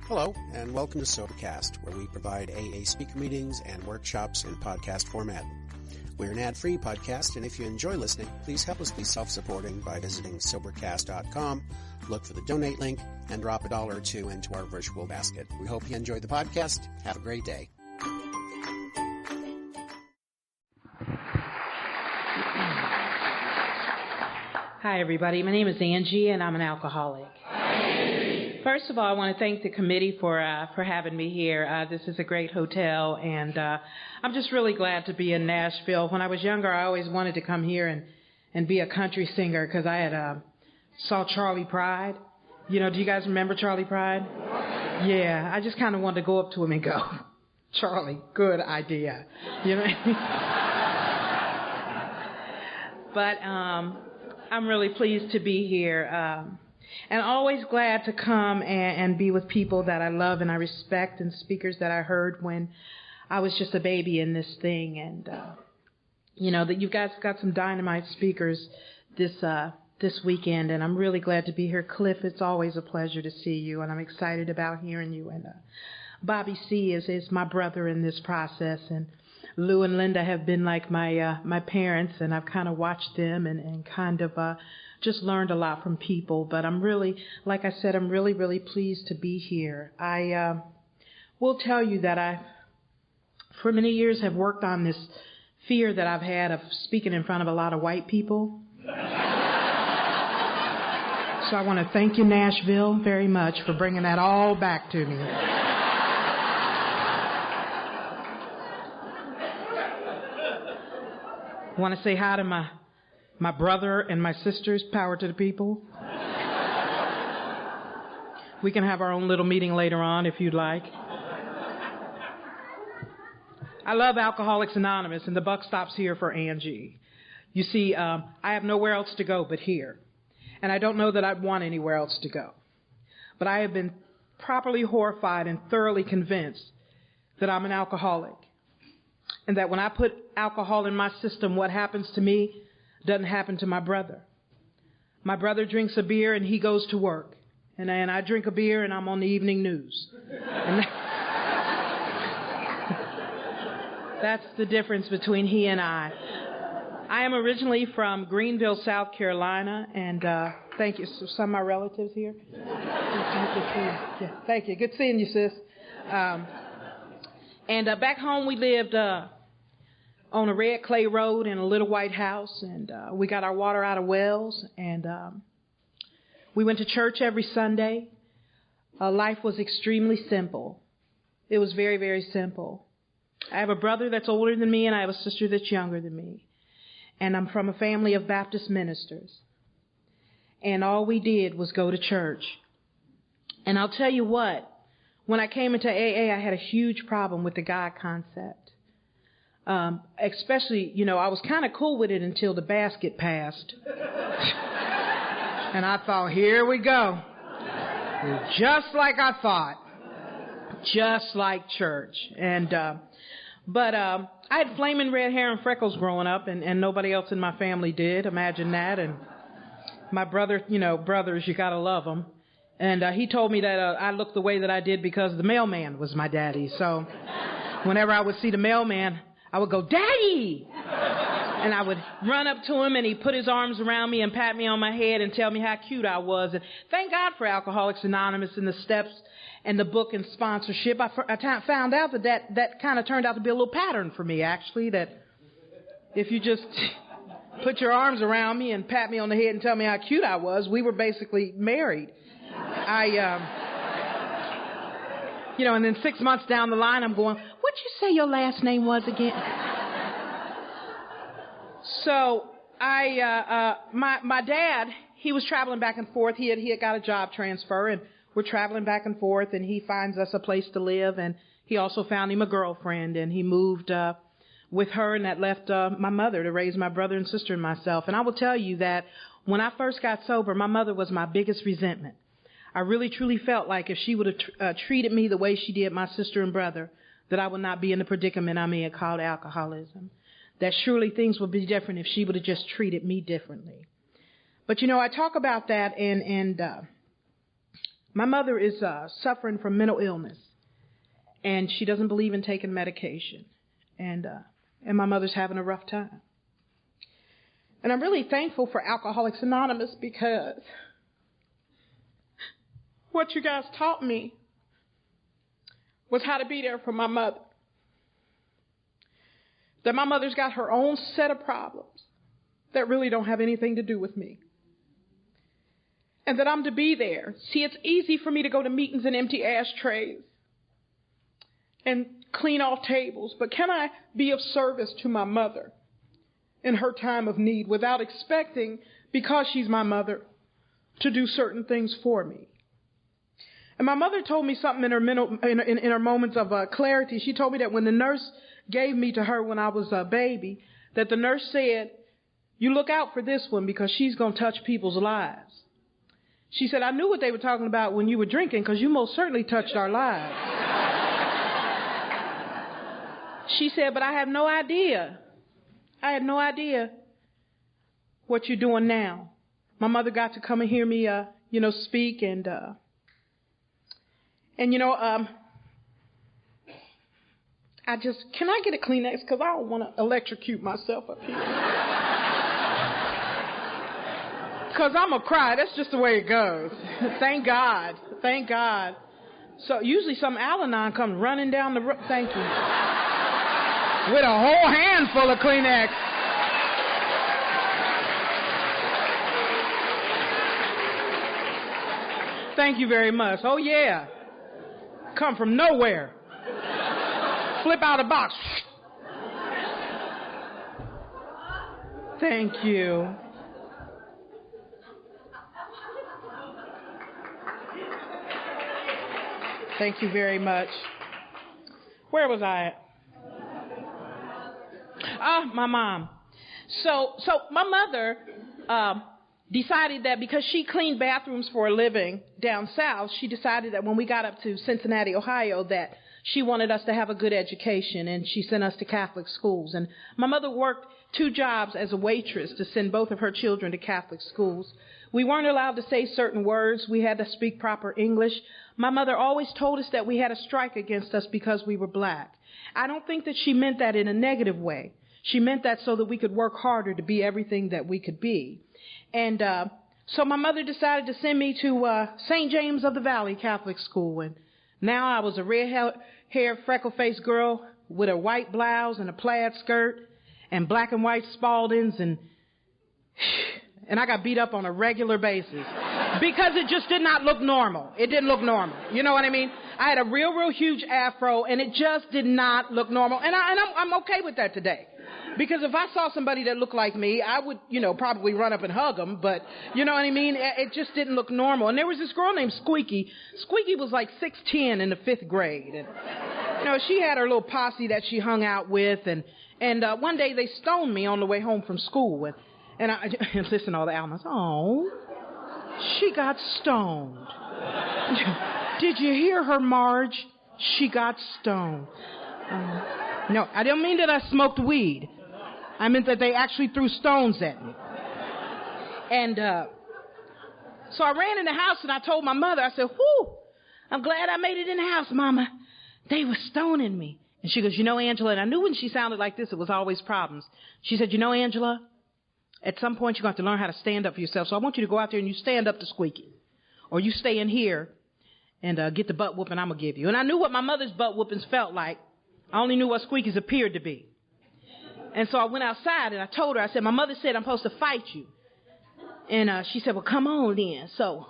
Hello, and welcome to Sobercast, where we provide AA speaker meetings and workshops in podcast format. We're an ad-free podcast, and if you enjoy listening, please help us be self-supporting by visiting Sobercast.com, look for the donate link, and drop $1 or $2 into our virtual basket. We hope you enjoyed the podcast. Have a great day. Hi, everybody. My name is Angie, and I'm an alcoholic. First of all, I want to thank the committee for having me here. This is a great hotel, and I'm just really glad to be in Nashville. When I was younger, I always wanted to come here and be a country singer because I had saw Charlie Pride. You know, do you guys remember Charlie Pride? Yeah, I just kind of wanted to go up to him and go, Charlie, good idea. You know? But I'm really pleased to be here. And always glad to come and be with people that I love and I respect and speakers that I heard when I was just a baby in this thing. And, you know, that you guys got some dynamite speakers this weekend, and I'm really glad to be here. Cliff, it's always a pleasure to see you, and I'm excited about hearing you. And Bobby C. is my brother in this process, and Lou and Linda have been like my parents, and I've kind of watched them and kind of just learned a lot from people. But I'm really, like I said, I'm really, really pleased to be here. I will tell you that I, for many years, have worked on this fear that I've had of speaking in front of a lot of white people. So I want to thank you, Nashville, very much for bringing that all back to me. I want to say hi to my brother and my sisters, power to the people. We can have our own little meeting later on if you'd like. I love Alcoholics Anonymous, and the buck stops here for Angie. You see, I have nowhere else to go but here. And I don't know that I'd want anywhere else to go. But I have been properly horrified and thoroughly convinced that I'm an alcoholic. And that when I put alcohol in my system, what happens to me doesn't happen to my brother. My brother drinks a beer and he goes to work. And I drink a beer and I'm on the evening news. And that's the difference between he and I. I am originally from Greenville, South Carolina, and thank you. Some of my relatives here. Yeah, thank you. Good seeing you, sis. And back home we lived on a red clay road in a little white house, and we got our water out of wells, and we went to church every Sunday. Life was extremely simple. It was very, very simple. I have a brother that's older than me, and I have a sister that's younger than me. And I'm from a family of Baptist ministers. And all we did was go to church. And I'll tell you what, when I came into AA, I had a huge problem with the God concept. Especially, you know, I was kind of cool with it until the basket passed. And I thought, here we go. Just like I thought. Just like church. And, but I had flaming red hair and freckles growing up, and nobody else in my family did. Imagine that. And my brother, you know, brothers, you gotta love them. And he told me that I looked the way that I did because the mailman was my daddy. So whenever I would see the mailman, I would go, Daddy! And I would run up to him, and he'd put his arms around me and pat me on my head and tell me how cute I was. And thank God for Alcoholics Anonymous and the steps and the book and sponsorship. I found out that kind of turned out to be a little pattern for me, actually, that if you just put your arms around me and pat me on the head and tell me how cute I was, we were basically married. You know, and then 6 months down the line, I'm going, what'd you say your last name was again? So my dad, he was traveling back and forth. He had got a job transfer, and we're traveling back and forth, and he finds us a place to live, and he also found him a girlfriend, and he moved with her, and that left my mother to raise my brother and sister and myself. And I will tell you that when I first got sober, my mother was my biggest resentment. I really, truly felt like if she would have treated me the way she did my sister and brother, that I would not be in the predicament I'm in called alcoholism. That surely things would be different if she would have just treated me differently. But, you know, I talk about that, and My mother is suffering from mental illness, and she doesn't believe in taking medication. And my mother's having a rough time. And I'm really thankful for Alcoholics Anonymous because what you guys taught me was how to be there for my mother. That my mother's got her own set of problems that really don't have anything to do with me. And that I'm to be there. See, it's easy for me to go to meetings and empty ashtrays and clean off tables, but can I be of service to my mother in her time of need without expecting, because she's my mother, to do certain things for me? And my mother told me something in her moments of clarity. She told me that when the nurse gave me to her when I was a baby, that the nurse said, "You look out for this one because she's going to touch people's lives." She said, "I knew what they were talking about when you were drinking because you most certainly touched our lives." She said, "But I have no idea. I had no idea what you're doing now." My mother got to come and hear me, speak and can I get a Kleenex? Because I don't want to electrocute myself up here. Because I'm going to cry. That's just the way it goes. Thank God. Thank God. So usually some al-anon comes running down the road. Thank you. With a whole handful of Kleenex. Thank you very much. Oh, yeah. Come from nowhere. Flip out a box. Thank you. Thank you very much. Where was I at? My mom. So my mother decided that because she cleaned bathrooms for a living down south, she decided that when we got up to Cincinnati, Ohio, that she wanted us to have a good education, and she sent us to Catholic schools. And my mother worked 2 jobs as a waitress to send both of her children to Catholic schools. We weren't allowed to say certain words. We had to speak proper English. My mother always told us that we had a strike against us because we were black. I don't think that she meant that in a negative way. She meant that so that we could work harder to be everything that we could be. And so my mother decided to send me to St. James of the Valley Catholic School. And now I was a red-haired, freckle-faced girl with a white blouse and a plaid skirt and black and white Spaldings, and I got beat up on a regular basis because it just did not look normal. It didn't look normal. You know what I mean? I had a real huge afro, and it just did not look normal. And I'm okay with that today. Because if I saw somebody that looked like me, I would, probably run up and hug them. But, you know what I mean? It just didn't look normal. And there was this girl named Squeaky. Squeaky was like 6'10" in the 5th grade. And, she had her little posse that she hung out with. And one day they stoned me on the way home from school. And I listen to all the albums. Oh, she got stoned. Did you hear her, Marge? She got stoned. No, I don't mean that I smoked weed. I meant that they actually threw stones at me. And so I ran in the house and I told my mother, I said, "Whew, I'm glad I made it in the house, Mama. They were stoning me." And she goes, "Angela," and I knew when she sounded like this, it was always problems. She said, "Angela, at some point you're going to have to learn how to stand up for yourself. So I want you to go out there and you stand up to Squeaky. Or you stay in here and get the butt whooping I'm going to give you." And I knew what my mother's butt whoopings felt like. I only knew what Squeaky's appeared to be. And so I went outside and I told her, I said, "My mother said I'm supposed to fight you." And she said, "Well, come on then." So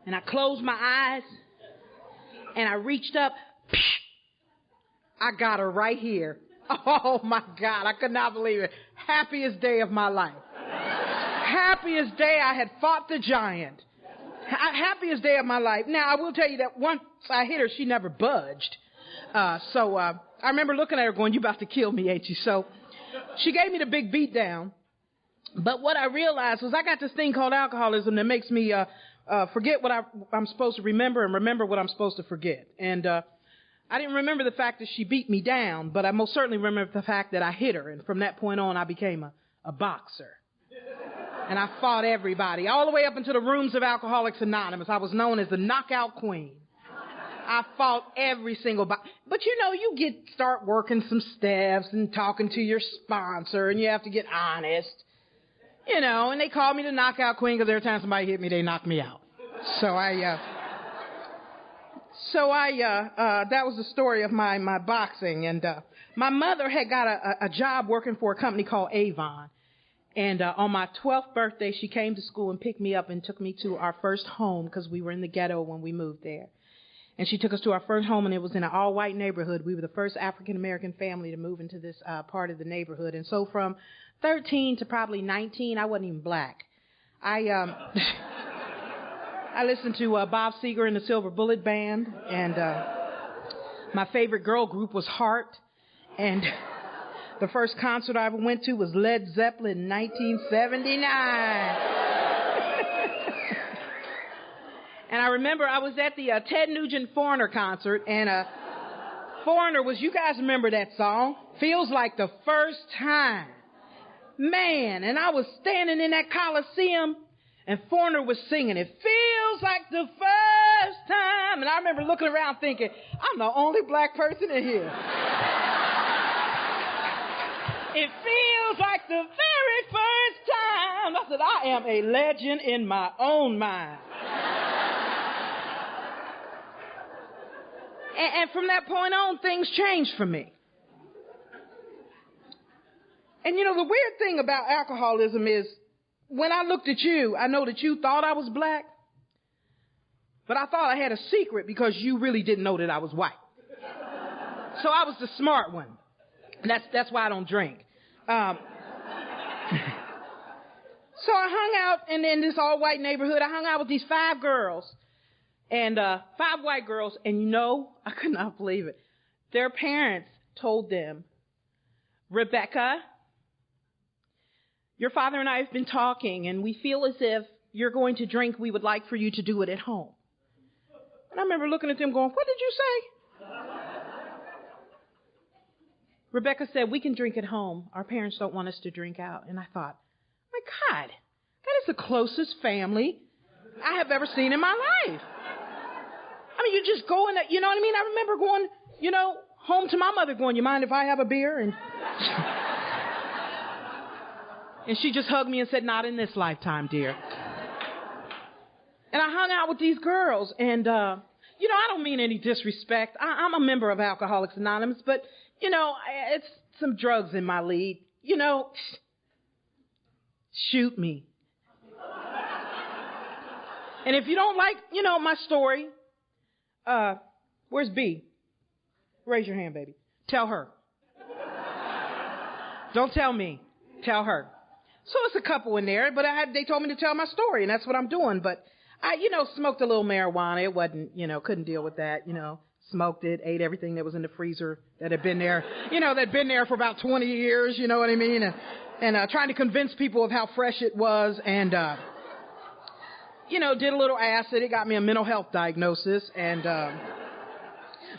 and I closed my eyes and I reached up. I got her right here. Oh my God, I could not believe it. Happiest day of my life. Happiest day I had fought the giant. Happiest day of my life. Now, I will tell you that once I hit her, she never budged. So I remember looking at her going, "You about to kill me, ain't you?" So she gave me the big beat down. But what I realized was I got this thing called alcoholism that makes me forget what I'm supposed to remember and remember what I'm supposed to forget. And I didn't remember the fact that she beat me down, but I most certainly remember the fact that I hit her. And from that point on, I became a boxer. And I fought everybody, all the way up into the rooms of Alcoholics Anonymous. I was known as the knockout queen. I fought every single But you start working some steps and talking to your sponsor, and you have to get honest. And they called me the knockout queen because every time somebody hit me, they knocked me out. So that was the story of my boxing. And my mother had got a job working for a company called Avon. And on my 12th birthday, she came to school and picked me up and took me to our first home because we were in the ghetto when we moved there. And she took us to our first home, and it was in an all-white neighborhood. We were the first African-American family to move into this part of the neighborhood. And so from 13 to probably 19, I wasn't even black. I listened to Bob Seger and the Silver Bullet Band, and my favorite girl group was Heart. And the first concert I ever went to was Led Zeppelin in 1979. And I remember I was at the Ted Nugent Foreigner concert, and Foreigner was, you guys remember that song? Feels like the first time. Man, and I was standing in that Coliseum, and Foreigner was singing, it feels like the first time. And I remember looking around thinking, I'm the only black person in here. It feels like the very first time. I said, I am a legend in my own mind. And from that point on, things changed for me. And the weird thing about alcoholism is, when I looked at you, I know that you thought I was black, but I thought I had a secret because you really didn't know that I was white. So I was the smart one. And that's why I don't drink. So I hung out in this all-white neighborhood. I hung out with these 5 girls. And 5 white girls, and I could not believe it. Their parents told them, Rebecca, your father and I have been talking, and we feel as if you're going to drink. We would like for you to do it at home. And I remember looking at them going, what did you say? Rebecca said, we can drink at home. Our parents don't want us to drink out. And I thought, my God, that is the closest family I have ever seen in my life. I mean, you just go in that, you know what I mean? I remember going, home to my mother going, you mind if I have a beer? And she just hugged me and said, not in this lifetime, dear. And I hung out with these girls. And, I don't mean any disrespect. I'm a member of Alcoholics Anonymous, but, it's some drugs in my lead. Shoot me. And if you don't like, my story, where's B? Raise your hand, baby. Tell her. Don't tell me. Tell her. So it's a couple in there, but they told me to tell my story, and that's what I'm doing. But I, smoked a little marijuana. It wasn't, couldn't deal with that, smoked it, ate everything that was in the freezer that had been there, that'd been there for about 20 years, you know what I mean? And trying to convince people of how fresh it was, and, did a little acid. It got me a mental health diagnosis. And,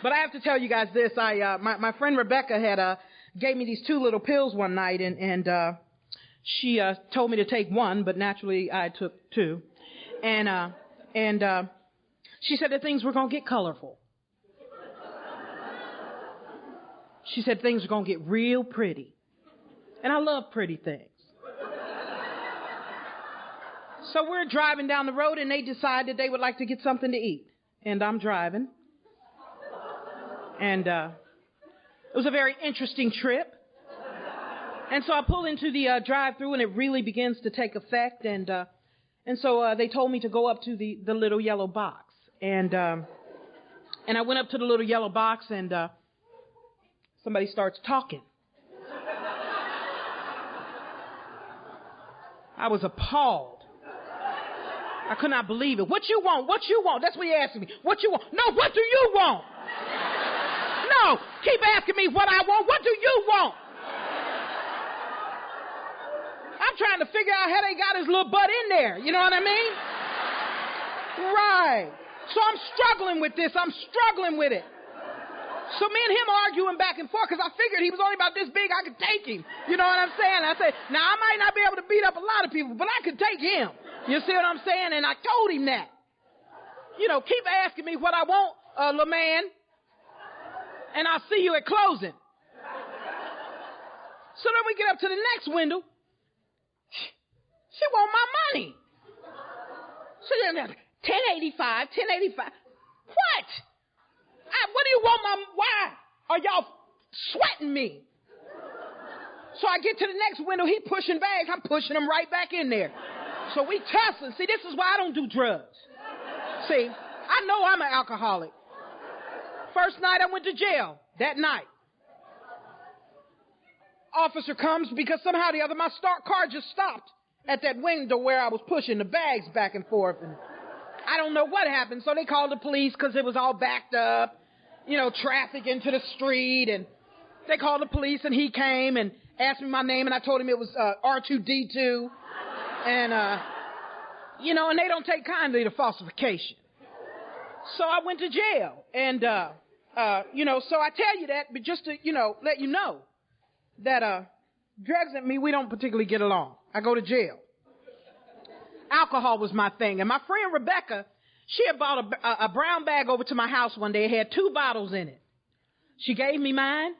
but I have to tell you guys this. My friend Rebecca gave me these 2 little pills one night, and she, told me to take 1, but naturally I took 2. And she said that things were going to get colorful. She said things were going to get real pretty. And I love pretty things. So we're driving down the road, and they decide that they would like to get something to eat. And I'm driving. And it was a very interesting trip. And so I pull into the drive-thru, and it really begins to take effect. And so they told me to go up to the little yellow box. And I went up to the little yellow box, and somebody starts talking. I was appalled. I could not believe it. What you want? What you want? That's what he asked me. What you want? No, what do you want? No, keep asking me what I want. What do you want? I'm trying to figure out how they got his little butt in there. You know what I mean? Right. So I'm struggling with this. I'm struggling with it. So me and him arguing back and forth because I figured he was only about this big, I could take him. You know what I'm saying? I said, now I might not be able to beat up a lot of people, but I could take him. You see what I'm saying? And I told him that. You know, keep asking me what I want, little man, and I'll see you at closing. So then we get up to the next window. She want my money. So then, 1085. What? What do you want why are y'all sweating me? So I get to the next window, he pushing bags, I'm pushing him right back in there. So we tussling. See, this is why I don't do drugs. See, I know I'm an alcoholic. First night I went to jail, that night. Officer comes because somehow or the other my car just stopped at that window where I was pushing the bags back and forth. And I don't know what happened. So they called the police because it was all backed up, you know, traffic into the street. And they called the police and he came and asked me my name and I told him it was R2D2. And, you know, and they don't take kindly to falsification. So I went to jail. And, you know, so I tell you that but just to, you know, let you know that drugs and me, we don't particularly get along. I go to jail. Alcohol was my thing. And my friend Rebecca, she had bought a brown bag over to my house one day. It had 2 bottles in it. She gave me mine,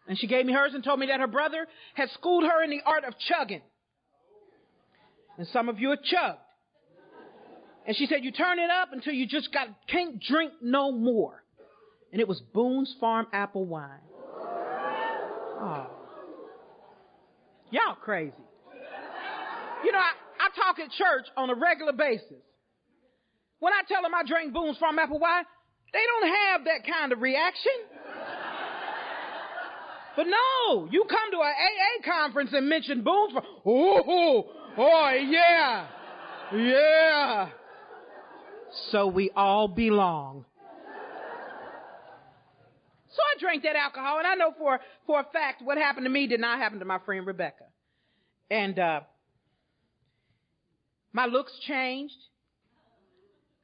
and she gave me hers and told me that her brother had schooled her in the art of chugging. And some of you have chugged. And she said, you turn it up until you just can't drink no more. And it was Boone's Farm apple wine. Oh. Y'all crazy. You know, I talk at church on a regular basis. When I tell them I drank Boone's Farm apple wine, they don't have that kind of reaction. But no, you come to an AA conference and mention Boone's Farm. Oh, yeah. So we all belong. So I drank that alcohol, and I know for a fact what happened to me did not happen to my friend Rebecca. And my looks changed.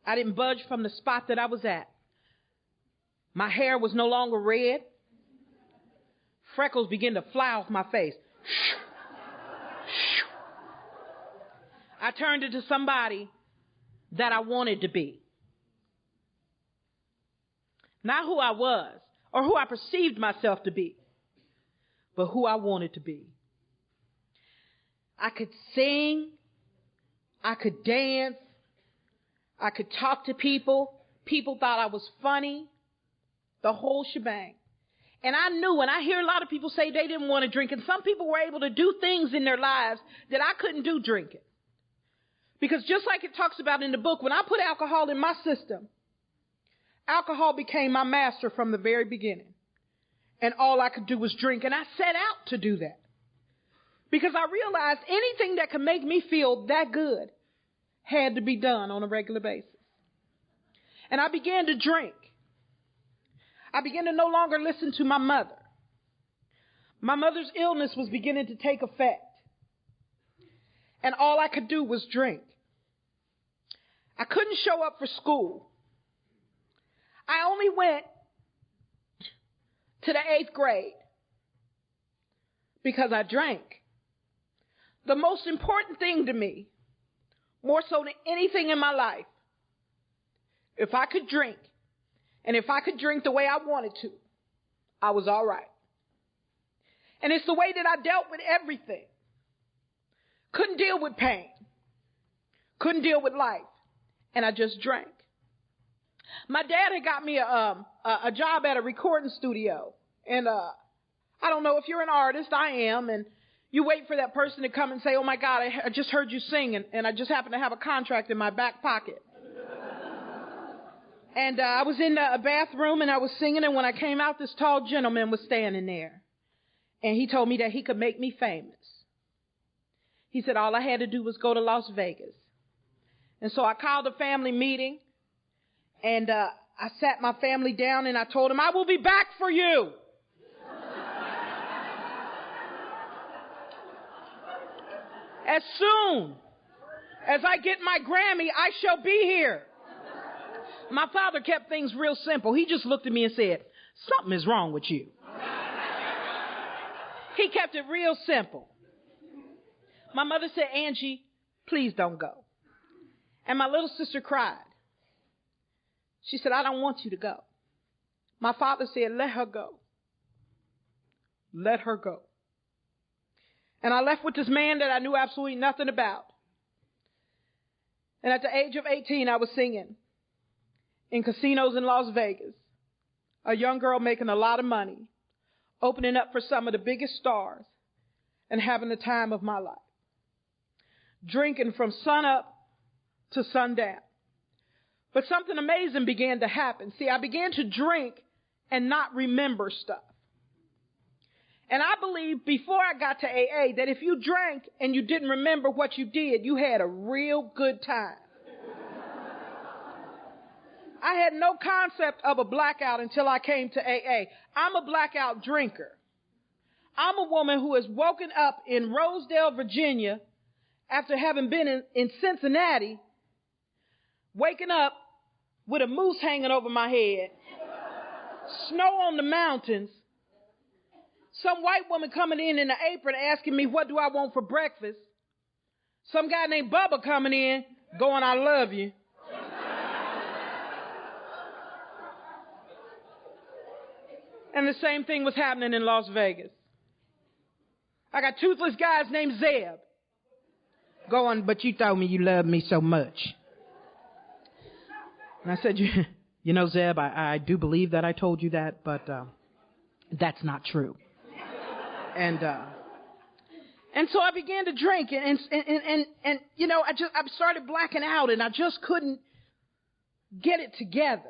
I didn't budge from the spot that I was at. My hair was no longer red. Freckles began to fly off my face. I turned into somebody that I wanted to be. Not who I was or who I perceived myself to be, but who I wanted to be. I could sing. I could dance. I could talk to people. People thought I was funny. The whole shebang. And I knew, and I hear a lot of people say they didn't want to drink, and some people were able to do things in their lives that I couldn't do drinking. Because just like it talks about in the book, when I put alcohol in my system, alcohol became my master from the very beginning. And all I could do was drink, and I set out to do that. Because I realized anything that could make me feel that good had to be done on a regular basis. And I began to drink. I began to no longer listen to my mother. My mother's illness was beginning to take effect. And all I could do was drink. I couldn't show up for school. I only went to the 8th grade because I drank. The most important thing to me, more so than anything in my life, if I could drink, and if I could drink the way I wanted to, I was all right. And it's the way that I dealt with everything. Couldn't deal with pain. Couldn't deal with life. And I just drank. My dad had got me a job at a recording studio. And I don't know if you're an artist. I am. And you wait for that person to come and say, oh, my God, I just heard you sing. And I just happen to have a contract in my back pocket. And I was in a bathroom and I was singing. And when I came out, this tall gentleman was standing there. And he told me that he could make me famous. He said all I had to do was go to Las Vegas. And so I called a family meeting. And I sat my family down and I told them, I will be back for you. As soon as I get my Grammy, I shall be here. My father kept things real simple. He just looked at me and said, something is wrong with you. He kept it real simple. My mother said, Angie, please don't go. And my little sister cried. She said, I don't want you to go. My father said, let her go. Let her go. And I left with this man that I knew absolutely nothing about. And at the age of 18, I was singing in casinos in Las Vegas. A young girl making a lot of money, opening up for some of the biggest stars, and having the time of my life. Drinking from sun up to sundown. But something amazing began to happen. See, I began to drink and not remember stuff. And I believe before I got to AA that if you drank and you didn't remember what you did, you had a real good time. I had no concept of a blackout until I came to AA. I'm a blackout drinker. I'm a woman who has woken up in Rosedale, Virginia, after having been in Cincinnati, waking up with a moose hanging over my head, snow on the mountains, some white woman coming in an apron asking me, what do I want for breakfast? Some guy named Bubba coming in, going, I love you. And the same thing was happening in Las Vegas. I got toothless guys named Zeb going, but you told me you loved me so much. And I said, you know, Zeb, I do believe that I told you that, but that's not true. And so I began to drink, and you know, I started blacking out, and I just couldn't get it together.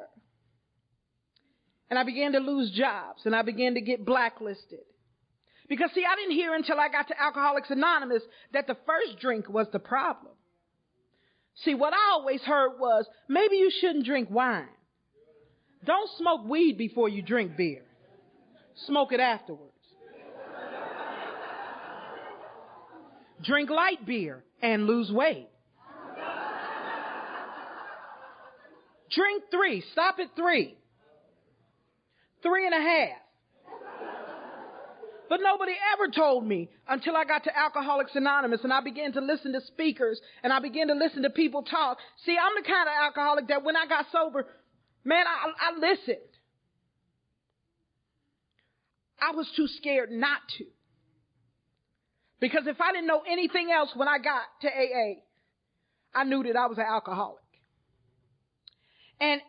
And I began to lose jobs, and I began to get blacklisted. Because, see, I didn't hear until I got to Alcoholics Anonymous that the first drink was the problem. See, what I always heard was, maybe you shouldn't drink wine. Don't smoke weed before you drink beer. Smoke it afterwards. Drink light beer and lose weight. Drink 3, stop at 3. 3.5. But nobody ever told me until I got to Alcoholics Anonymous and I began to listen to speakers and I began to listen to people talk. See, I'm the kind of alcoholic that when I got sober, man, I listened. I was too scared not to. Because if I didn't know anything else when I got to AA, I knew that I was an alcoholic. And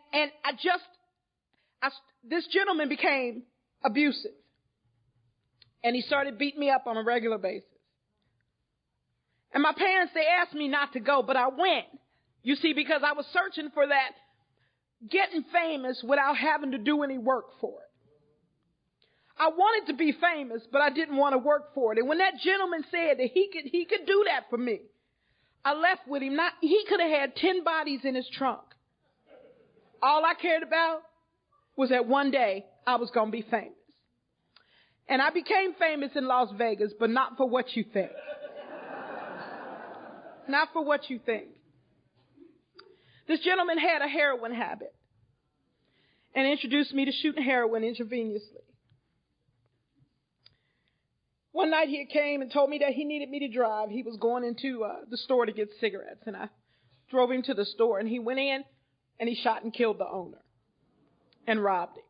this gentleman became abusive. And he started beating me up on a regular basis. And my parents, they asked me not to go, but I went. You see, because I was searching for that getting famous without having to do any work for it. I wanted to be famous, but I didn't want to work for it. And when that gentleman said that he could do that for me, I left with him. He could have had 10 bodies in his trunk. All I cared about was that one day I was going to be famous. And I became famous in Las Vegas, but not for what you think. Not for what you think. This gentleman had a heroin habit and introduced me to shooting heroin intravenously. One night he came and told me that he needed me to drive. He was going into the store to get cigarettes, and I drove him to the store, and he went in and he shot and killed the owner and robbed him.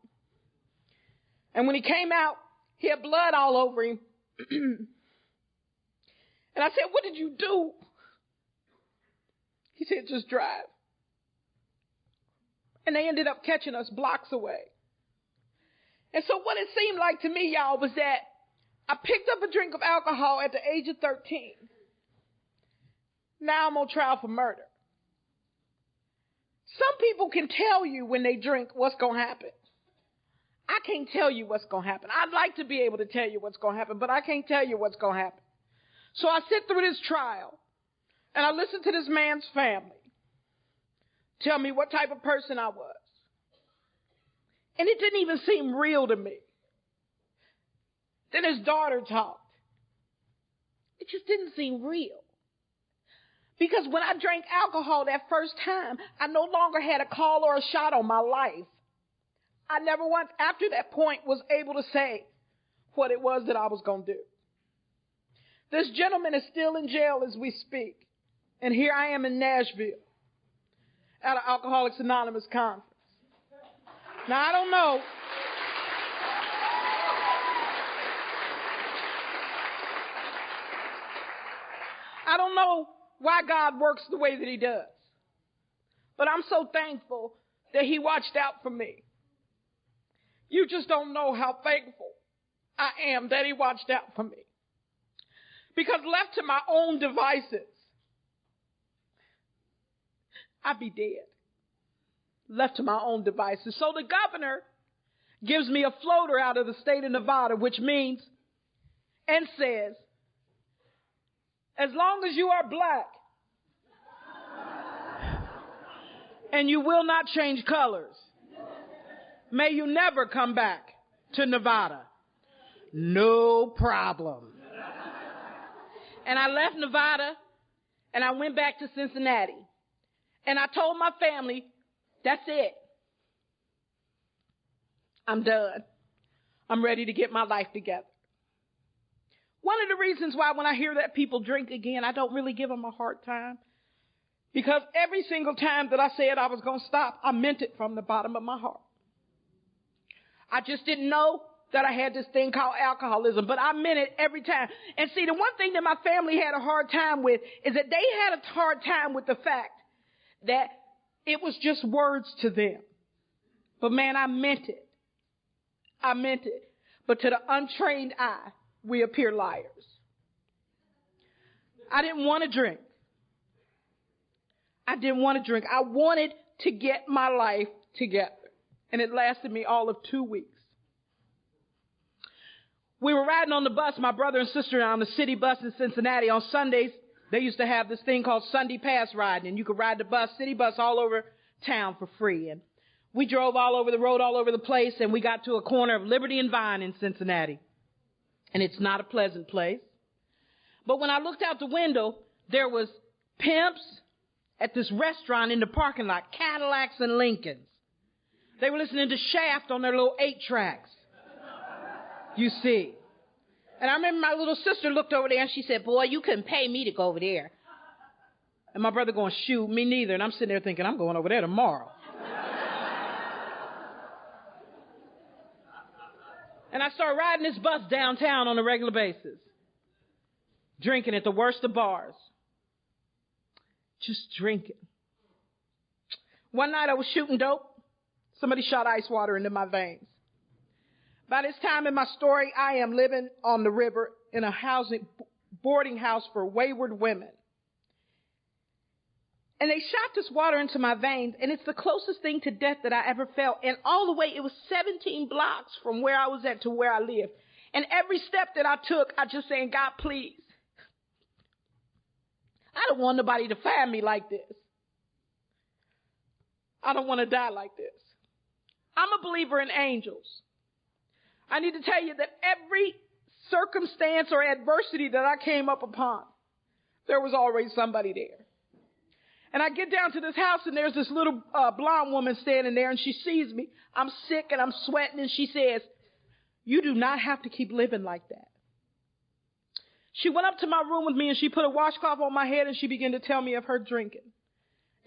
And when he came out, he had blood all over him. And I said, what did you do? He said, just drive. And they ended up catching us blocks away. And so what it seemed like to me, y'all, was that I picked up a drink of alcohol at the age of 13. Now I'm on trial for murder. Some people can tell you when they drink what's going to happen. I can't tell you what's going to happen. I'd like to be able to tell you what's going to happen, but I can't tell you what's going to happen. So I sit through this trial, and I listen to this man's family tell me what type of person I was. And it didn't even seem real to me. Then his daughter talked. It just didn't seem real. Because when I drank alcohol that first time, I no longer had a call or a shot on my life. I never once after that point was able to say what it was that I was going to do. This gentleman is still in jail as we speak. And here I am in Nashville at an Alcoholics Anonymous conference. Now, I don't know. I don't know why God works the way that he does. But I'm so thankful that he watched out for me. You just don't know how thankful I am that he watched out for me. Because left to my own devices, I'd be dead. Left to my own devices. So the governor gives me a floater out of the state of Nevada, which means and says, as long as you are black and you will not change colors, may you never come back to Nevada. No problem. And I left Nevada and I went back to Cincinnati. And I told my family, that's it. I'm done. I'm ready to get my life together. One of the reasons why when I hear that people drink again, I don't really give them a hard time. Because every single time that I said I was going to stop, I meant it from the bottom of my heart. I just didn't know that I had this thing called alcoholism, but I meant it every time. And see, the one thing that my family had a hard time with is that they had a hard time with the fact that it was just words to them. But man, I meant it. I meant it. But to the untrained eye, we appear liars. I didn't want to drink. I didn't want to drink. I wanted to get my life together. And it lasted me all of 2 weeks. We were riding on the bus, my brother and sister, on the city bus in Cincinnati. On Sundays, they used to have this thing called Sunday Pass riding, and you could ride the bus, city bus, all over town for free. And we drove all over the road, all over the place, and we got to a corner of Liberty and Vine in Cincinnati. And it's not a pleasant place. But when I looked out the window, there was pimps at this restaurant in the parking lot, Cadillacs and Lincolns. They were listening to Shaft on their little 8-tracks. You see. And I remember my little sister looked over there and she said, boy, you couldn't pay me to go over there. And my brother going, shoot, me neither. And I'm sitting there thinking, I'm going over there tomorrow. And I started riding this bus downtown on a regular basis. Drinking at the worst of bars. Just drinking. One night I was shooting dope. Somebody shot ice water into my veins. By this time in my story, I am living on the river in a boarding house for wayward women. And they shot this water into my veins, and it's the closest thing to death that I ever felt. And all the way, it was 17 blocks from where I was at to where I lived. And every step that I took, I just saying, God, please. I don't want nobody to find me like this. I don't want to die like this. I'm a believer in angels. I need to tell you that every circumstance or adversity that I came up upon, there was always somebody there. And I get down to this house and there's this little blonde woman standing there and she sees me. I'm sick and I'm sweating and she says, you do not have to keep living like that. She went up to my room with me and she put a washcloth on my head and she began to tell me of her drinking.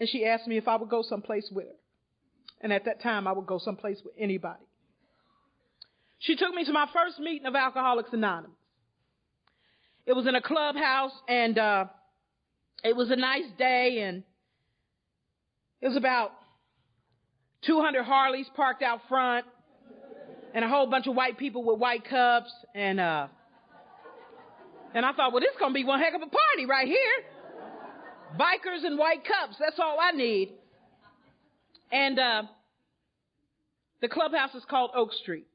And she asked me if I would go someplace with her. And at that time, I would go someplace with anybody. She took me to my first meeting of Alcoholics Anonymous. It was in a clubhouse, and it was a nice day, and it was about 200 Harleys parked out front, and a whole bunch of white people with white cups, and I thought, well, this is going to be one heck of a party right here. Bikers and white cups, that's all I need. And the clubhouse is called Oak Street.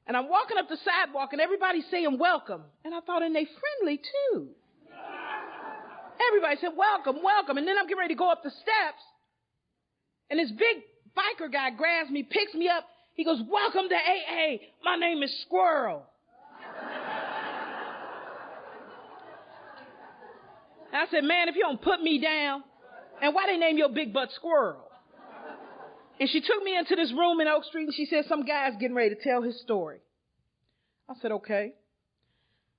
And I'm walking up the sidewalk and everybody's saying welcome. And I thought, and they friendly too. Everybody said welcome, welcome. And then I'm getting ready to go up the steps. And this big biker guy grabs me, picks me up. He goes, welcome to AA. My name is Squirrel. And I said, man, if you don't put me down. And why they name your big butt Squirrel? And she took me into this room in Oak Street, and she said, some guy's getting ready to tell his story. I said, okay.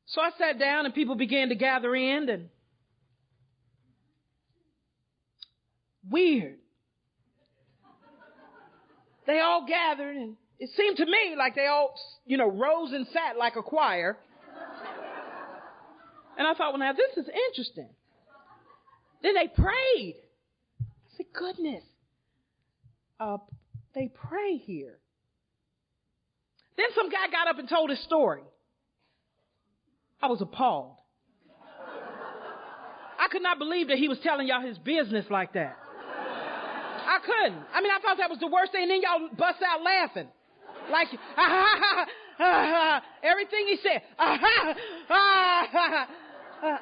So I sat down, and people began to gather in, and weird. They all gathered, and it seemed to me like they all, rose and sat like a choir. And I thought, well, now this is interesting. Then they prayed. I said, goodness. They pray here. Then some guy got up and told his story. I was appalled. I could not believe that he was telling y'all his business like that. I couldn't. I mean, I thought that was the worst thing. And then y'all bust out laughing. Like, everything he said.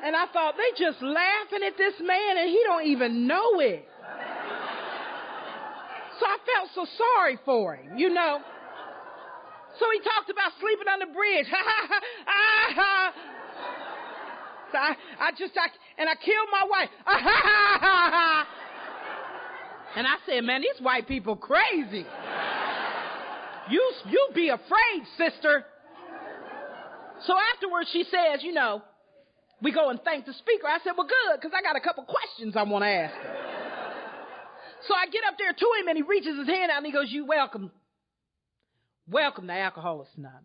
And I thought, they just laughing at this man and he don't even know it. So I felt so sorry for him, So he talked about sleeping on the bridge. So I killed my wife. And I said, man, these white people crazy. You be afraid, sister. So afterwards she says, we go and thank the speaker. I said, well, good, because I got a couple questions I want to ask her. So I get up there to him, and he reaches his hand out, and he goes, you welcome. Welcome to Alcoholics Anonymous.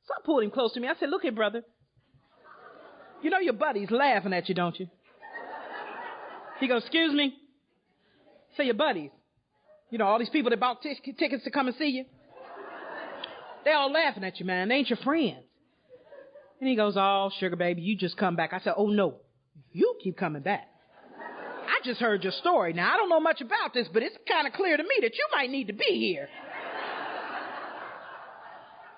So I pulled him close to me. I said, look here, brother. You know your buddy's laughing at you, don't you? He goes, excuse me? Say your buddies. All these people that bought tickets to come and see you. They all laughing at you, man. They ain't your friends. And he goes, oh, sugar baby, you just come back. I said, oh, no, you keep coming back. I just heard your story. Now, I don't know much about this, but it's kind of clear to me that you might need to be here.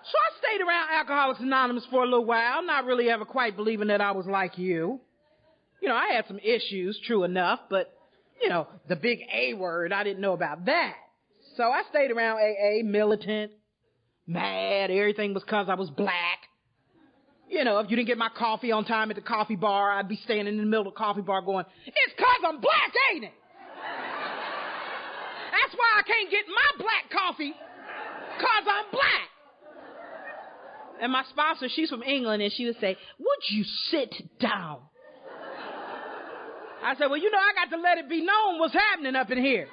So I stayed around Alcoholics Anonymous for a little while, not really ever quite believing that I was like you. I had some issues, true enough, but, the big A word, I didn't know about that. So I stayed around AA, militant, mad, everything was because I was black. If you didn't get my coffee on time at the coffee bar, I'd be standing in the middle of the coffee bar going, it's because I'm black, ain't it? That's why I can't get my black coffee, because I'm black. And my sponsor, she's from England, and she would say, would you sit down? I said, well, I got to let it be known what's happening up in here.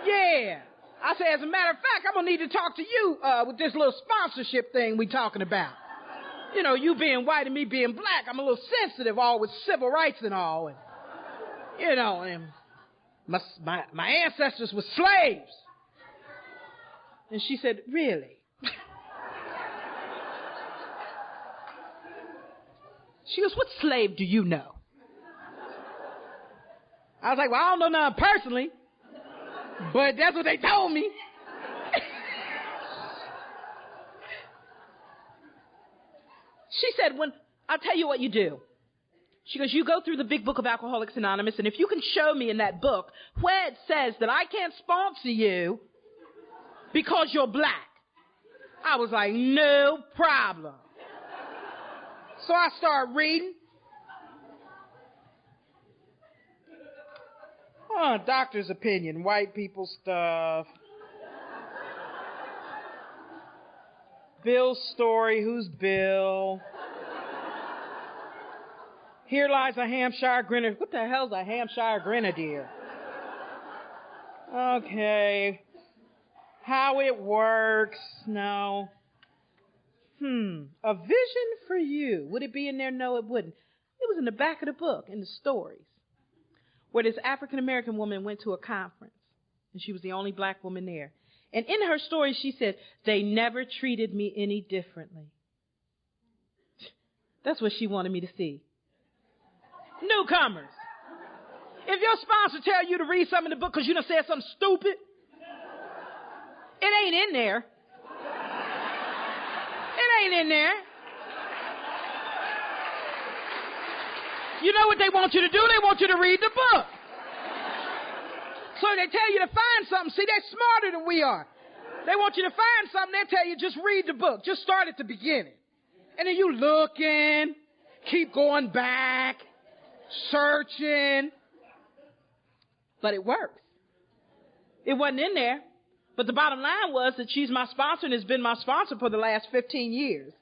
Yeah. I said, as a matter of fact, I'm going to need to talk to you with this little sponsorship thing we talking about. You being white and me being black, I'm a little sensitive all with civil rights and all. And, and my ancestors were slaves. And she said, really? She goes, what slave do you know? I was like, well, I don't know none personally, but that's what they told me. She said, I'll tell you what you do. She goes, you go through the big book of Alcoholics Anonymous, and if you can show me in that book where it says that I can't sponsor you because you're black. I was like, no problem. So I started reading. Doctor's opinion, white people stuff. Bill's story, who's Bill? Here lies a Hampshire Grenadier. What the hell's a Hampshire Grenadier? Okay. How it works? No. A vision for you. Would it be in there? No, it wouldn't. It was in the back of the book, in the stories, where this African-American woman went to a conference, and she was the only black woman there. And in her story, she said, they never treated me any differently. That's what she wanted me to see. Newcomers. If your sponsor tell you to read something in the book because you done said something stupid, it ain't in there. It ain't in there. You know what they want you to do? They want you to read the book. So they tell you to find something. See, they're smarter than we are. They want you to find something. They tell you just read the book. Just start at the beginning. And then you looking, keep going back, searching. But it works. It wasn't in there. But the bottom line was that she's my sponsor and has been my sponsor for the last 15 years.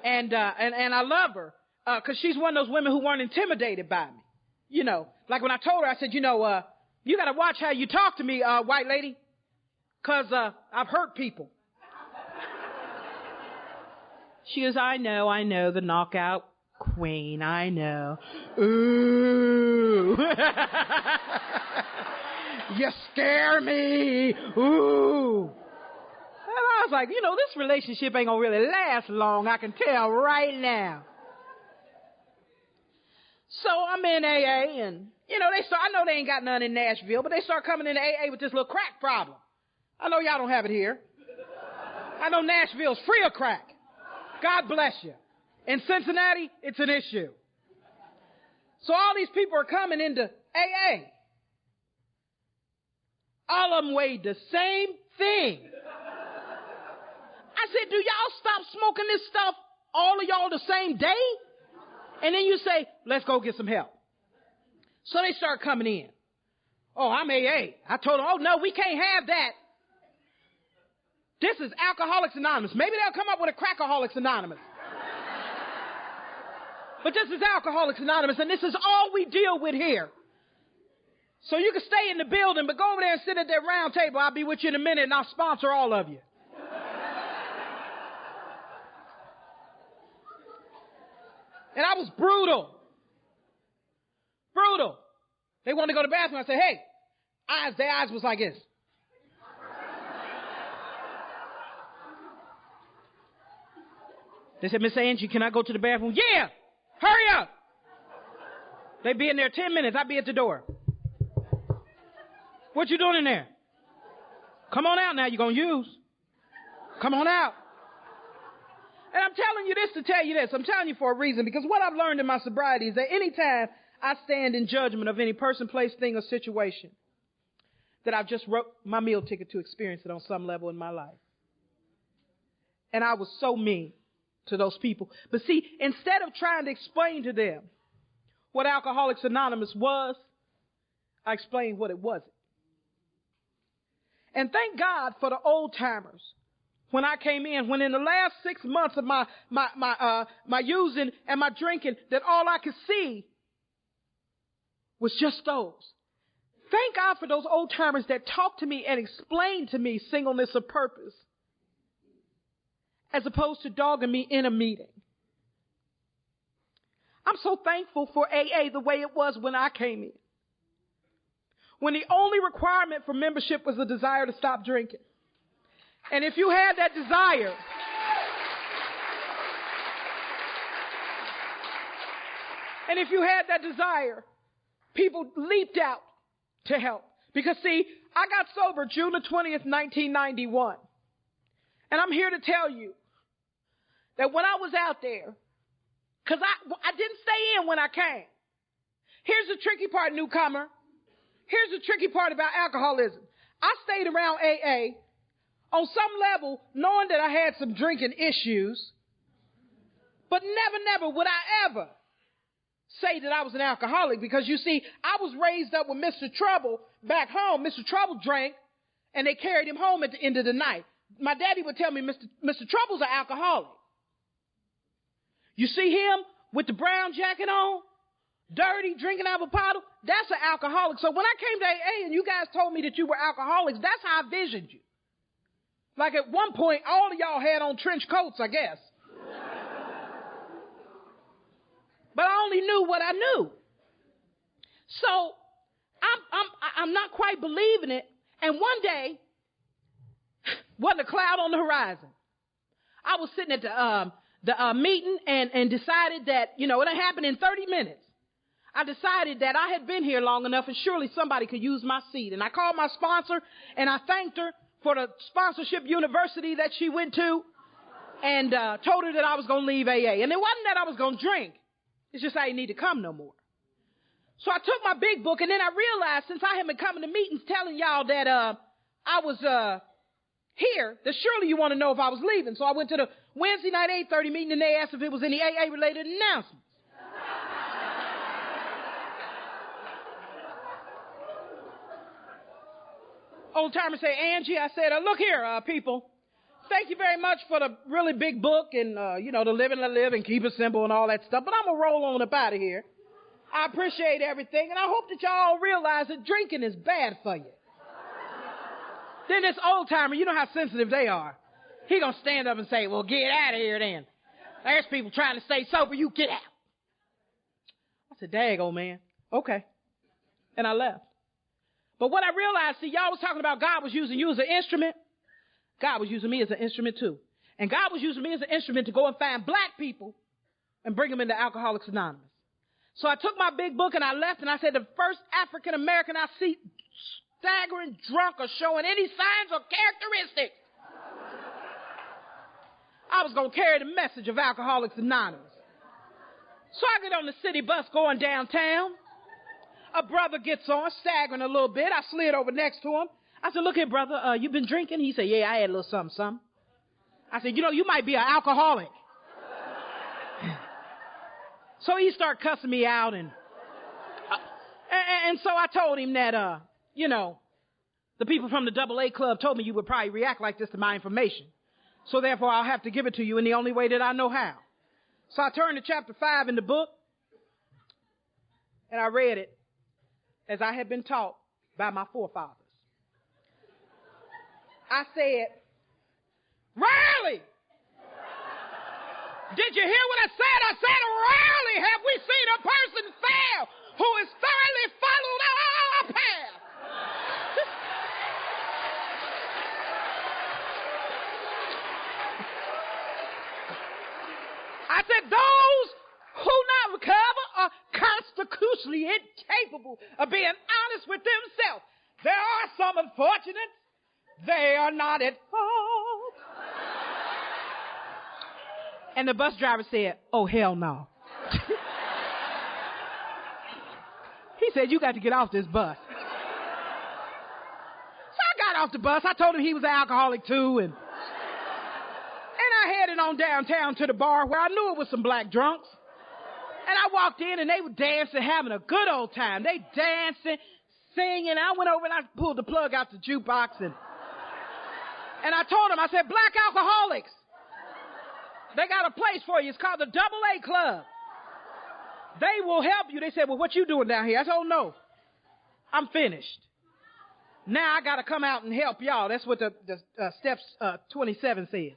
And I love her, cause she's one of those women who weren't intimidated by me. You know, like when I told her, I said, you know, you gotta watch how you talk to me, white lady, cause, I've hurt people. She goes, I know, the knockout queen, I know. Ooh. You scare me. Ooh. And I was like, you know, this relationship ain't gonna really last long, I can tell right now. So I'm in AA and, you know, I know they ain't got none in Nashville, but they start coming into AA with this little crack problem. I know y'all don't have it here. I know Nashville's free of crack. God bless you. In Cincinnati, it's an issue. So all these people are coming into AA. All of them weighed the same thing. I said, do y'all stop smoking this stuff, all of y'all the same day? And then you say, let's go get some help. So they start coming in. Oh, I'm AA. I told them, oh, no, we can't have that. This is Alcoholics Anonymous. Maybe they'll come up with a Crackaholics Anonymous. But this is Alcoholics Anonymous, and this is all we deal with here. So you can stay in the building, but go over there and sit at that round table. I'll be with you in a minute, and I'll sponsor all of you. And I was brutal. Brutal. They wanted to go to the bathroom. I said, hey, their eyes was like this. They said, Miss Angie, can I go to the bathroom? Yeah, hurry up. They'd be in there 10 minutes. I'd be at the door. What you doing in there? Come on out now. You're going to use. Come on out. And I'm telling you this to tell you this. I'm telling you for a reason, because what I've learned in my sobriety is that anytime I stand in judgment of any person, place, thing, or situation, that I've just wrote my meal ticket to experience it on some level in my life. And I was so mean to those people. But see, instead of trying to explain to them what Alcoholics Anonymous was, I explained what it wasn't. And thank God for the old timers. When I came in, when in the last 6 months of my using and my drinking, that all I could see was just those. Thank God for those old timers that talked to me and explained to me singleness of purpose, as opposed to dogging me in a meeting. I'm so thankful for AA the way it was when I came in. When the only requirement for membership was a desire to stop drinking. And if you had that desire, people leaped out to help. Because see, I got sober June the 20th, 1991. And I'm here to tell you that when I was out there, because I didn't stay in when I came. Here's the tricky part, newcomer. Here's the tricky part about alcoholism. I stayed around AA on some level, knowing that I had some drinking issues, but never would I ever say that I was an alcoholic, because you see, I was raised up with Mr. Trouble back home. Mr. Trouble drank, and they carried him home at the end of the night. My daddy would tell me, Mr. Trouble's an alcoholic. You see him with the brown jacket on, dirty, drinking out of a bottle, that's an alcoholic. So when I came to AA and you guys told me that you were alcoholics, that's how I visioned you. Like at one point, all of y'all had on trench coats, I guess. But I only knew what I knew. So I'm not quite believing it. And one day, wasn't a cloud on the horizon. I was sitting at the meeting and decided that, you know, it happened in 30 minutes. I decided that I had been here long enough and surely somebody could use my seat. And I called my sponsor and I thanked her for the sponsorship university that she went to, and told her that I was going to leave AA. And it wasn't that I was going to drink. It's just I didn't need to come no more. So I took my big book, and then I realized, since I had been coming to meetings telling y'all that I was here, that surely you want to know if I was leaving. So I went to the Wednesday night 8:30 meeting, and they asked if it was any AA-related announcements. Old timer say, Angie, I said, look here, people. Thank you very much for the really big book and, the live and let live and keep it simple and all that stuff. But I'm going to roll on up out of here. I appreciate everything. And I hope that y'all realize that drinking is bad for you. Then this old timer, you know how sensitive they are. He going to stand up and say, well, get out of here then. There's people trying to stay sober. You get out. I said, daggone, man. Okay. And I left. But what I realized, see, y'all was talking about God was using you as an instrument. God was using me as an instrument too. And God was using me as an instrument to go and find black people and bring them into Alcoholics Anonymous. So I took my big book and I left and I said, the first African American I see staggering drunk or showing any signs or characteristics, I was going to carry the message of Alcoholics Anonymous. So I get on the city bus going downtown. A brother gets on, staggering a little bit. I slid over next to him. I said, look here, brother, you been drinking? He said, yeah, I had a little something. I said, you might be an alcoholic. So he started cussing me out. And so I told him that, the people from the AA club told me you would probably react like this to my information. So therefore, I'll have to give it to you in the only way that I know how. So I turned to chapter 5 in the book, and I read it as I had been taught by my forefathers. I said, rarely. Did you hear what I said? I said, rarely have we seen a person fail who has thoroughly followed our path. I said, those who not recover are constitutionally incapable of being honest with themselves. There are some unfortunates. They are not at fault. And the bus driver said, oh, hell no. He said, you got to get off this bus. So I got off the bus. I told him he was an alcoholic too. And I headed on downtown to the bar where I knew it was some black drunks. And I walked in and they were dancing, having a good old time. They dancing, singing. I went over and I pulled the plug out the jukebox and I told them, I said, black alcoholics, they got a place for you. It's called the AA Club. They will help you. They said, well, what you doing down here? I said, oh, no, I'm finished. Now I got to come out and help y'all. That's what the steps 27 says.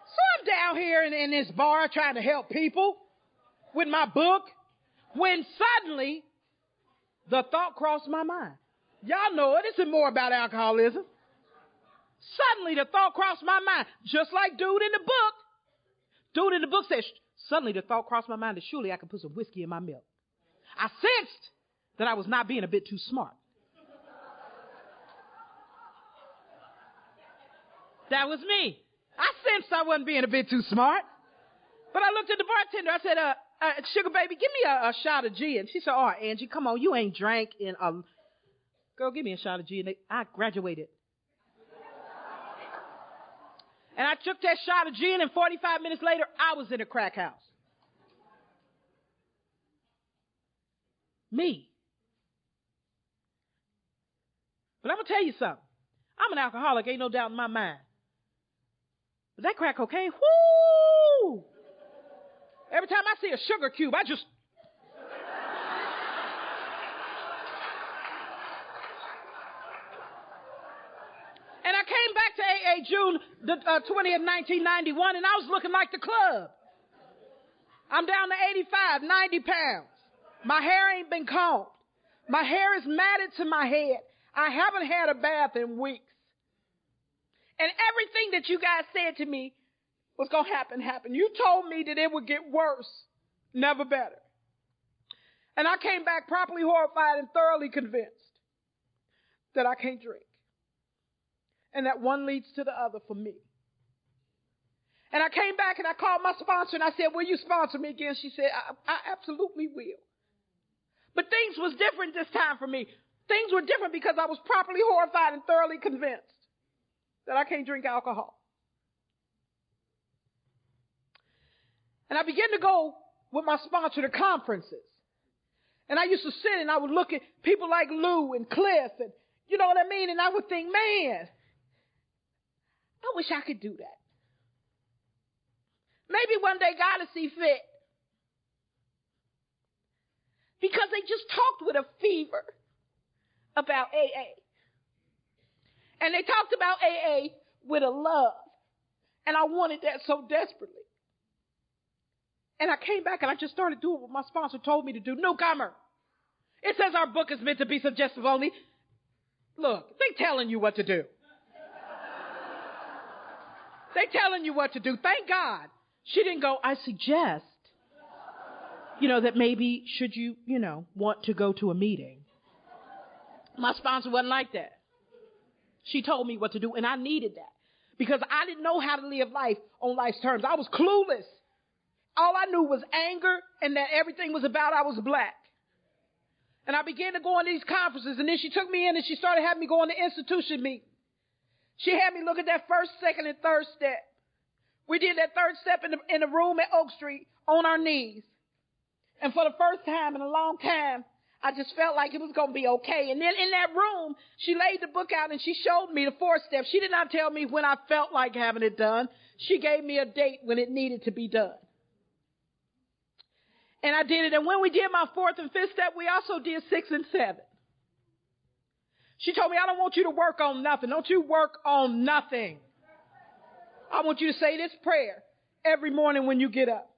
So I'm down here in this bar trying to help people with my book when suddenly the thought crossed my mind. Y'all know it isn't more about alcoholism. Suddenly the thought crossed my mind, just like dude in the book. Dude in the book says, suddenly the thought crossed my mind that surely I could put some whiskey in my milk. I sensed that I was not being a bit too smart. That was me. I sensed I wasn't being a bit too smart. But I looked at the bartender. I said, sugar baby, give me a shot of gin. She said, oh, Angie, come on, you ain't drank in a... Girl, give me a shot of gin. I graduated. And I took that shot of gin, and 45 minutes later, I was in a crack house. Me. But I'm going to tell you something. I'm an alcoholic, ain't no doubt in my mind. But that crack cocaine, whoo! Every time I see a sugar cube, I just... And I came back to AA June the 20th, 1991, and I was looking like the club. I'm down to 85, 90 pounds. My hair ain't been combed. My hair is matted to my head. I haven't had a bath in weeks. And everything that you guys said to me was going to happen. You told me that it would get worse, never better. And I came back properly horrified and thoroughly convinced that I can't drink. And that one leads to the other for me. And I came back and I called my sponsor and I said, will you sponsor me again? She said, I absolutely will. But things was different this time for me. Things were different because I was properly horrified and thoroughly convinced that I can't drink alcohol. And I began to go with my sponsor to conferences. And I used to sit and I would look at people like Lou and Cliff and you know what I mean? And I would think, man, I wish I could do that. Maybe one day God will see fit. Because they just talked with a fever about AA. And they talked about AA with a love. And I wanted that so desperately. And I came back and I just started doing what my sponsor told me to do. Newcomer. It says our book is meant to be suggestive only. Look, they telling you what to do. They telling you what to do. Thank God. She didn't go, I suggest, that maybe should you, want to go to a meeting. My sponsor wasn't like that. She told me what to do, and I needed that because I didn't know how to live life on life's terms. I was clueless. All I knew was anger and that everything was about I was black. And I began to go on these conferences, and then she took me in and she started having me go on the institution meeting. She had me look at that first, second, and third step. We did that third step in the room at Oak Street on our knees. And for the first time in a long time, I just felt like it was going to be okay. And then in that room, she laid the book out and she showed me the 4 steps. She did not tell me when I felt like having it done. She gave me a date when it needed to be done. And I did it. And when we did my 4th and 5th step, we also did 6 and 7. She told me, I don't want you to work on nothing. Don't you work on nothing. I want you to say this prayer every morning when you get up.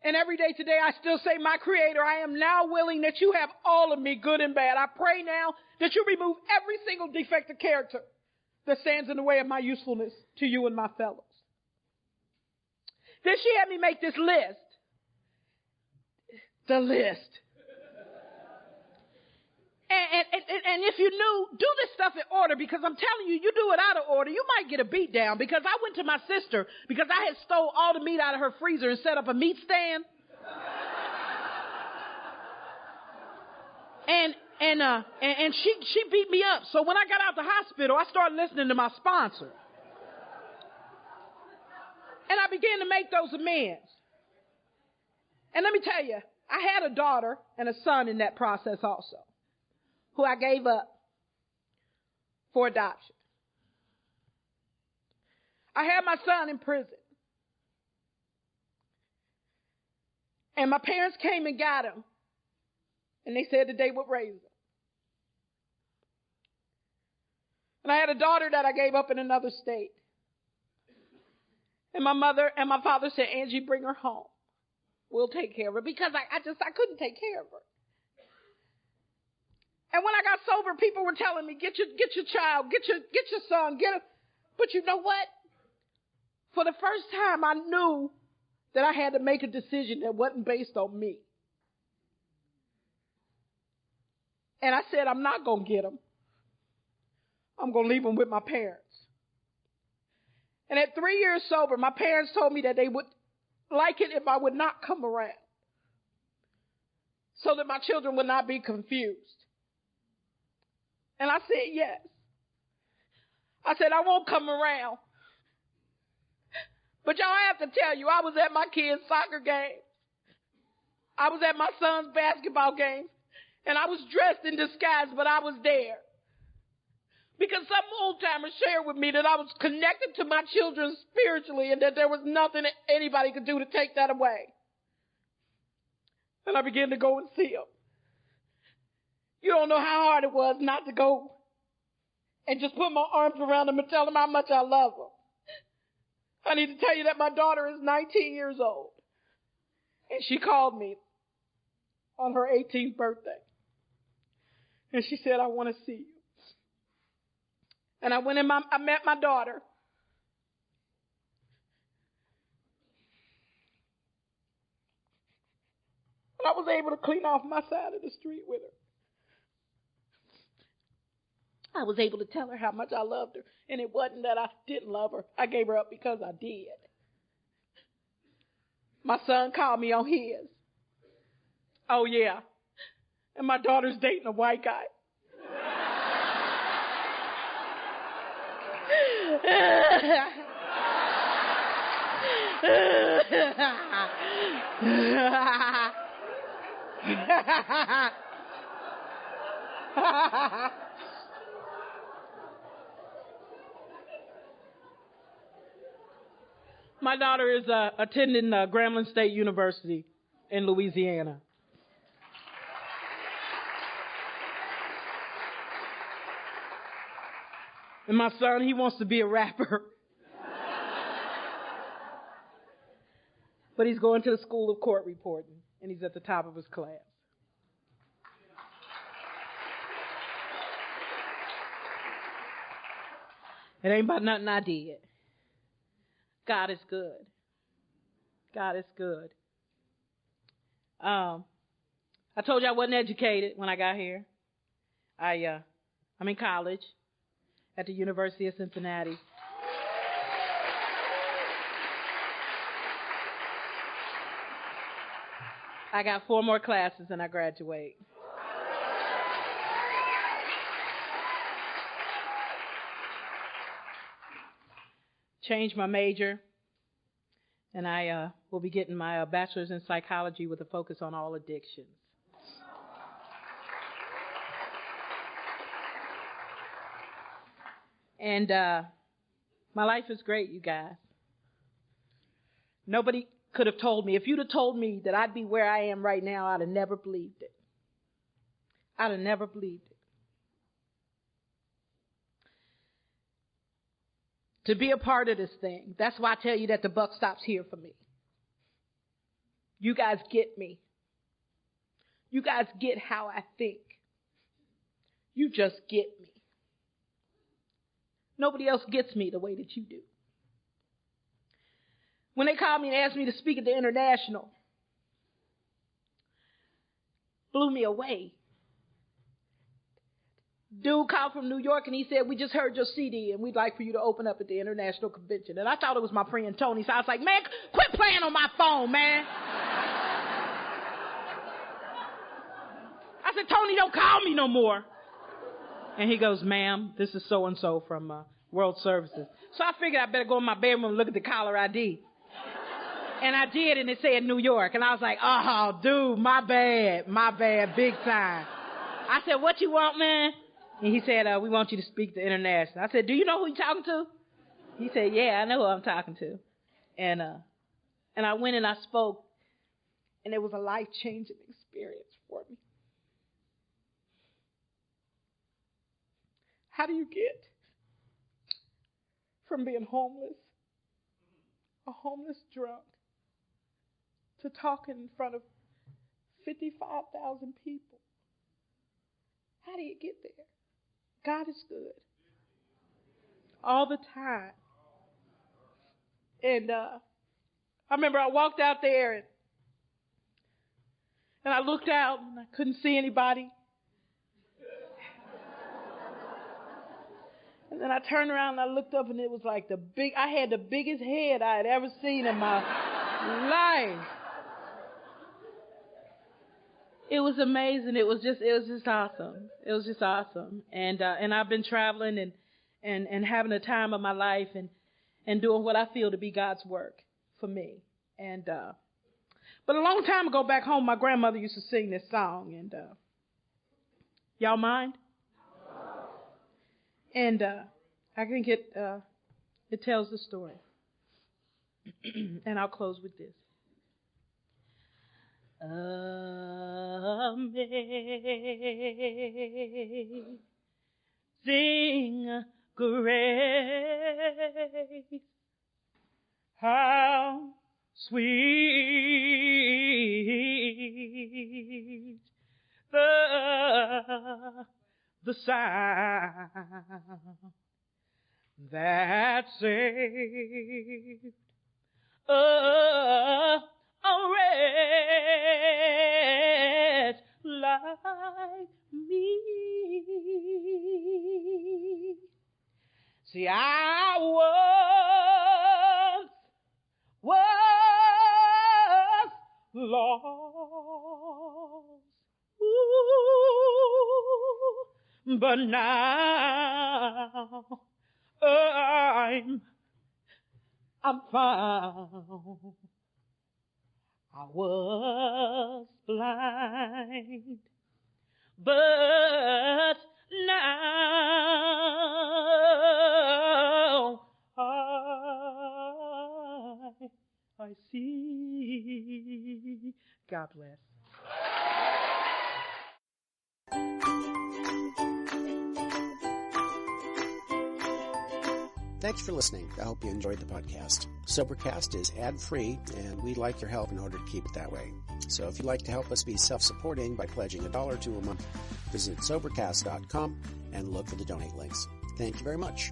And every day today, I still say, my Creator, I am now willing that you have all of me, good and bad. I pray now that you remove every single defective character that stands in the way of my usefulness to you and my fellows. Then she had me make this list. The list. And if you knew, do this stuff in order because I'm telling you, you do it out of order, you might get a beat down because I went to my sister because I had stole all the meat out of her freezer and set up a meat stand. And she beat me up. So when I got out the hospital, I started listening to my sponsor. And I began to make those amends. And let me tell you, I had a daughter and a son in that process also, who I gave up for adoption. I had my son in prison. And my parents came and got him. And they said that they would raise him. And I had a daughter that I gave up in another state. And my mother and my father said, Angie, bring her home. We'll take care of her. Because I couldn't take care of her. And when I got sober, people were telling me, get your child, get your son, get him. But you know what? For the first time, I knew that I had to make a decision that wasn't based on me. And I said, I'm not going to get him. I'm going to leave him with my parents. And at 3 years sober, my parents told me that they would like it if I would not come around, so that my children would not be confused. And I said, yes. I said, I won't come around. But y'all, I have to tell you, I was at my kids' soccer game. I was at my son's basketball game. And I was dressed in disguise, but I was there. Because some old-timer shared with me that I was connected to my children spiritually and that there was nothing that anybody could do to take that away. And I began to go and see them. You don't know how hard it was not to go and just put my arms around them and tell them how much I love them. I need to tell you that my daughter is 19 years old. And she called me on her 18th birthday. And she said, I want to see you. And I went and I met my daughter. And I was able to clean off my side of the street with her. I was able to tell her how much I loved her. And it wasn't that I didn't love her. I gave her up because I did. My son called me on his. Oh, yeah. And my daughter's dating a white guy. My daughter is attending Grambling State University in Louisiana. And my son, he wants to be a rapper. But he's going to the School of Court Reporting, and he's at the top of his class. It ain't about nothing I did. God is good. God is good. I told you I wasn't educated when I got here. I'm in college at the University of Cincinnati. I got 4 more classes and I graduate. Changed my major, and I will be getting my bachelor's in psychology with a focus on all addictions. And my life is great, you guys. Nobody could have told me. If you'd have told me that I'd be where I am right now, I'd have never believed it. I'd have never believed it. To be a part of this thing. That's why I tell you that the buck stops here for me. You guys get me. You guys get how I think. You just get me. Nobody else gets me the way that you do. When they called me and asked me to speak at the International, blew me away. Dude called from New York and he said, we just heard your CD and we'd like for you to open up at the International Convention. And I thought it was my friend Tony, so I was like, man, quit playing on my phone, man. I said, Tony, don't call me no more. And he goes, ma'am, this is so-and-so from World Services. So I figured I better go in my bedroom and look at the caller ID. And I did, and it said New York. And I was like, oh, dude, my bad, big time. I said, what you want, man? And he said, we want you to speak to International. I said, do you know who you're talking to? He said, yeah, I know who I'm talking to. And I went and I spoke, and it was a life-changing experience for me. How do you get from being homeless, a homeless drunk, to talking in front of 55,000 people? How do you get there? God is good. All the time. And I remember I walked out there and I looked out and I couldn't see anybody. And then I turned around and I looked up and it was like I had the biggest head I had ever seen in my life. It was amazing. It was just awesome. It was just awesome. And I've been traveling and having the time of my life and doing what I feel to be God's work for me. And but a long time ago back home, my grandmother used to sing this song. And y'all mind? And I think it tells the story. And I'll close with this. Amazing grace, how sweet the sound that saved a wretch like me. See, I was lost, ooh, but now I'm found. I was blind, but now I see. God bless. Thanks for listening. I hope you enjoyed the podcast. Sobercast is ad-free, and we'd like your help in order to keep it that way. So if you'd like to help us be self-supporting by pledging $1 or $2 a month, visit Sobercast.com and look for the donate links. Thank you very much.